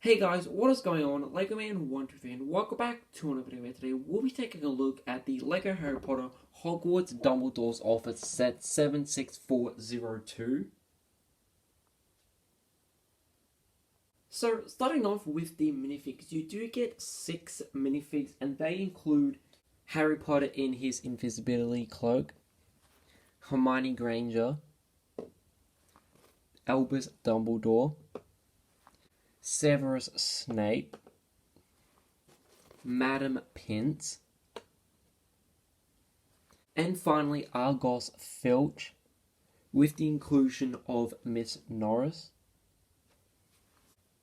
Hey guys, what is going on? Lego Man 123 and welcome back to another video where today we'll be taking a look at the Lego Harry Potter Hogwarts Dumbledore's Office set 76402. So starting off with the minifigs, you do get 6 minifigs and they include Harry Potter in his invisibility cloak, Hermione Granger, Albus Dumbledore, Severus Snape, Madam Pince, and finally Argos Filch, with the inclusion of Miss Norris.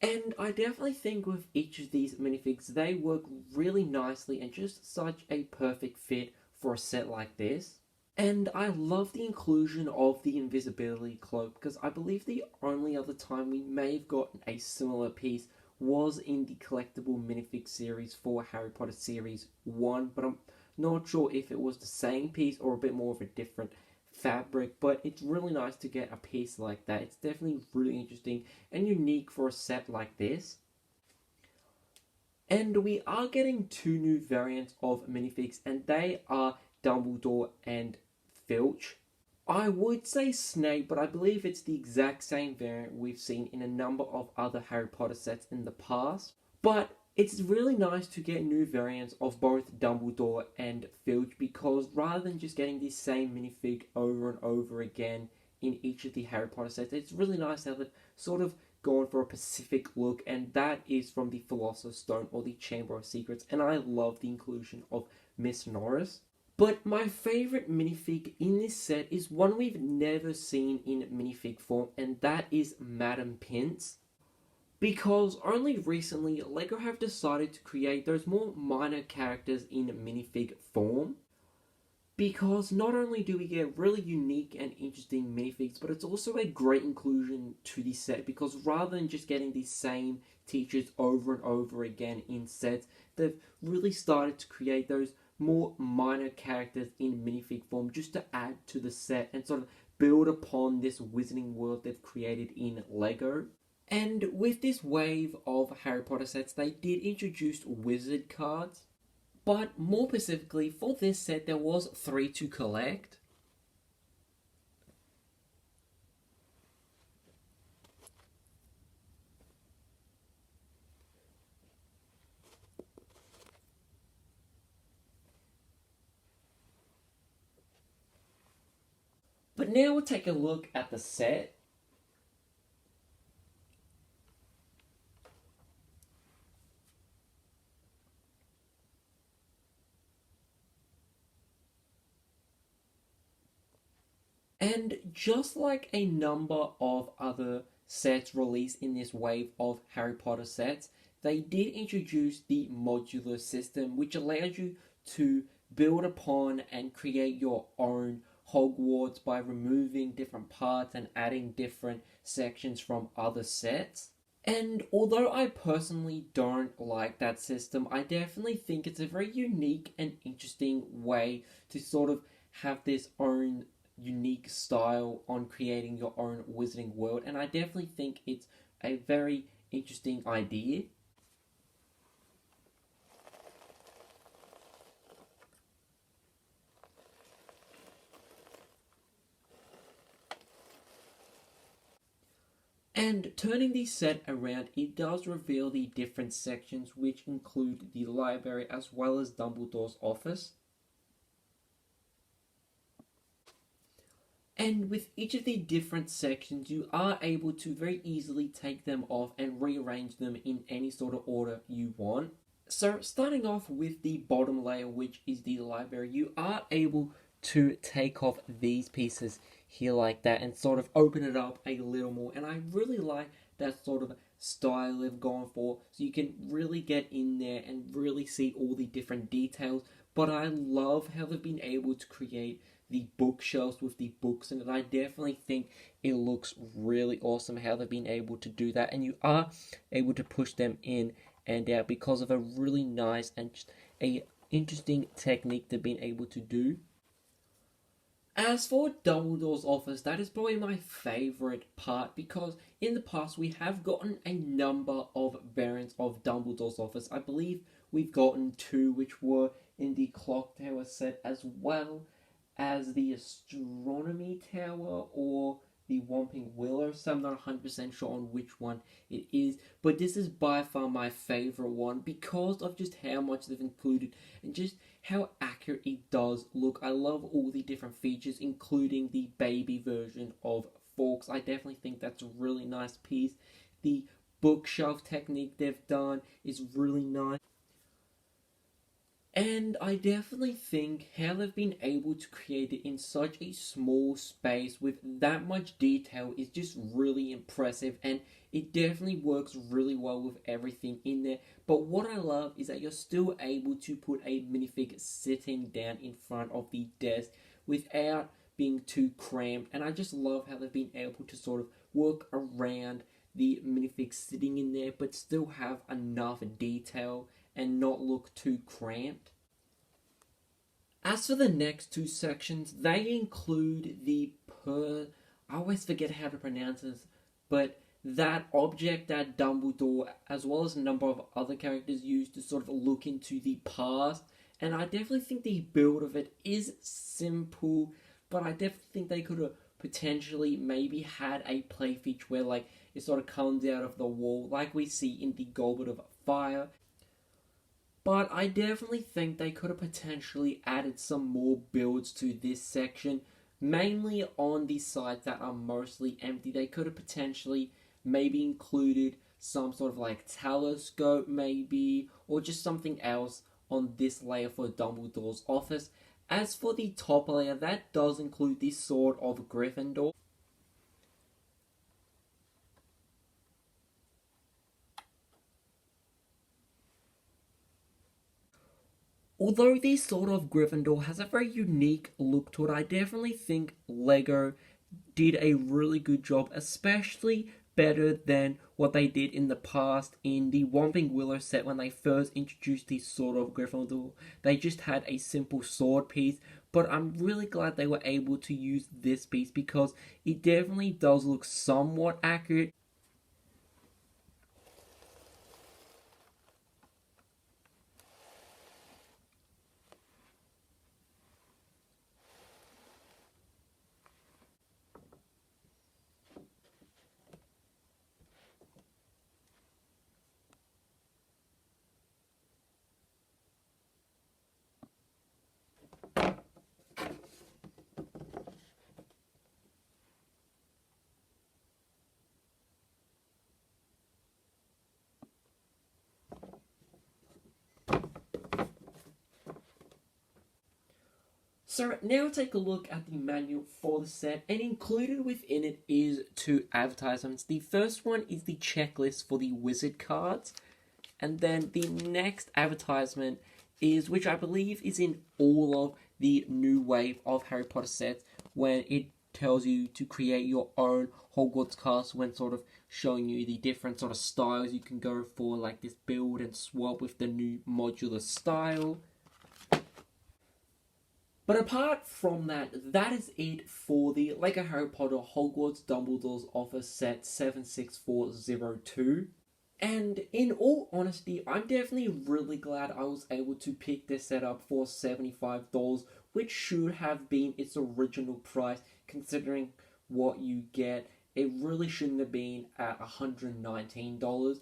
And I definitely think with each of these minifigs, they work really nicely and just such a perfect fit for a set like this. And I love the inclusion of the invisibility cloak because I believe the only other time we may have gotten a similar piece was in the collectible minifig series for Harry Potter Series 1, but I'm not sure if it was the same piece or a bit more of a different fabric, but it's really nice to get a piece like that. It's definitely really interesting and unique for a set like this. And we are getting 2 new variants of minifigs, and they are Dumbledore and Filch. I would say Snape, but I believe it's the exact same variant we've seen in a number of other Harry Potter sets in the past. But it's really nice to get new variants of both Dumbledore and Filch because rather than just getting the same minifig over and over again in each of the Harry Potter sets, it's really nice how they've sort of gone for a specific look, and that is from the Philosopher's Stone or the Chamber of Secrets, and I love the inclusion of Miss Norris. But my favourite minifig in this set is one we've never seen in minifig form, and that is Madam Pince. Because only recently, LEGO have decided to create those more minor characters in minifig form. Because not only do we get really unique and interesting minifigs, but it's also a great inclusion to the set. Because rather than just getting the same teachers over and over again in sets, they've really started to create those more minor characters in minifig form just to add to the set and sort of build upon this wizarding world they've created in LEGO. And with this wave of Harry Potter sets, they did introduce wizard cards. But more specifically, for this set, there was 3 to collect. But now we'll take a look at the set. And just like a number of other sets released in this wave of Harry Potter sets, they did introduce the modular system, which allows you to build upon and create your own Hogwarts by removing different parts and adding different sections from other sets. And although I personally don't like that system, I definitely think it's a very unique and interesting way to sort of have this own unique style on creating your own wizarding world, and I definitely think it's a very interesting idea. And turning the set around, it does reveal the different sections, which include the library as well as Dumbledore's office. And with each of the different sections, you are able to very easily take them off and rearrange them in any sort of order you want. So starting off with the bottom layer, which is the library, you are able to take off these pieces here like that and sort of open it up a little more. And I really like that sort of style they've gone for, so you can really get in there and really see all the different details. But I love how they've been able to create the bookshelves with the books in it. I definitely think it looks really awesome how they've been able to do that, and you are able to push them in and out because of a really nice and a interesting technique they've been able to do. As for Dumbledore's office, that is probably my favourite part because in the past we have gotten a number of variants of Dumbledore's office. I believe we've gotten two, which were in the Clock Tower set as well as the Astronomy Tower or the Whomping Willow. So I'm not 100% sure on which one it is, but this is by far my favourite one because of just how much they've included and just how accurate it does look. I love all the different features, including the baby version of Forks. I definitely think that's a really nice piece. The bookshelf technique they've done is really nice. And I definitely think how they've been able to create it in such a small space with that much detail is just really impressive, and it definitely works really well with everything in there. But what I love is that you're still able to put a minifig sitting down in front of the desk without being too cramped, and I just love how they've been able to sort of work around the minifig sitting in there but still have enough detail and not look too cramped. As for the next two sections, they include I always forget how to pronounce this, but that object that Dumbledore, as well as a number of other characters, use to sort of look into the past. And I definitely think the build of it is simple, but I definitely think they could have potentially maybe had a play feature where like it sort of comes out of the wall, like we see in the Goblet of Fire. But I definitely think they could have potentially added some more builds to this section, mainly on the sides that are mostly empty. They could have potentially maybe included some sort of like telescope maybe, or just something else on this layer for Dumbledore's office. As for the top layer, that does include the Sword of Gryffindor. Although the Sword of Gryffindor has a very unique look to it, I definitely think LEGO did a really good job, especially better than what they did in the past in the Whomping Willow set when they first introduced the Sword of Gryffindor. They just had a simple sword piece, but I'm really glad they were able to use this piece because it definitely does look somewhat accurate. So now take a look at the manual for the set, and included within it is two advertisements. The first one is the checklist for the wizard cards, and then the next advertisement is, which I believe is in all of the new wave of Harry Potter sets, when it tells you to create your own Hogwarts castle when sort of showing you the different sort of styles you can go for, like this build and swap with the new modular style. But apart from that, that is it for the LEGO Harry Potter Hogwarts Dumbledore's Office set 76402. And in all honesty, I'm definitely really glad I was able to pick this set up for $75, which should have been its original price considering what you get. It really shouldn't have been at $119.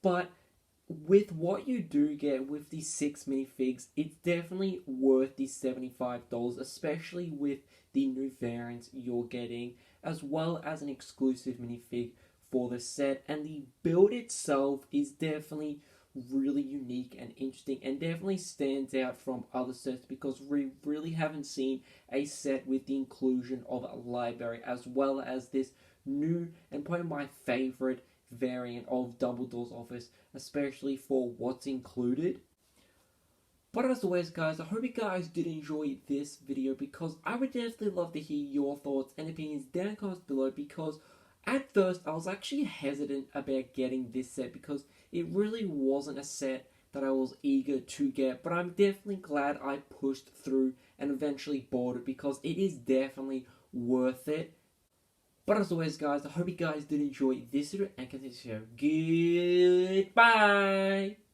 But with what you do get with these 6 minifigs, it's definitely worth the $75, especially with the new variants you're getting, as well as an exclusive minifig for the set. And the build itself is definitely really unique and interesting, and definitely stands out from other sets because we really haven't seen a set with the inclusion of a library, as well as this new and probably my favorite variant of Dumbledore's office, especially for what's included. But as always, guys, I hope you guys did enjoy this video because I would definitely love to hear your thoughts and opinions down in the comments below, because at first I was actually hesitant about getting this set because it really wasn't a set that I was eager to get, but I'm definitely glad I pushed through and eventually bought it because it is definitely worth it. But as always, guys, I hope you guys did enjoy this video and continue to show. Goodbye!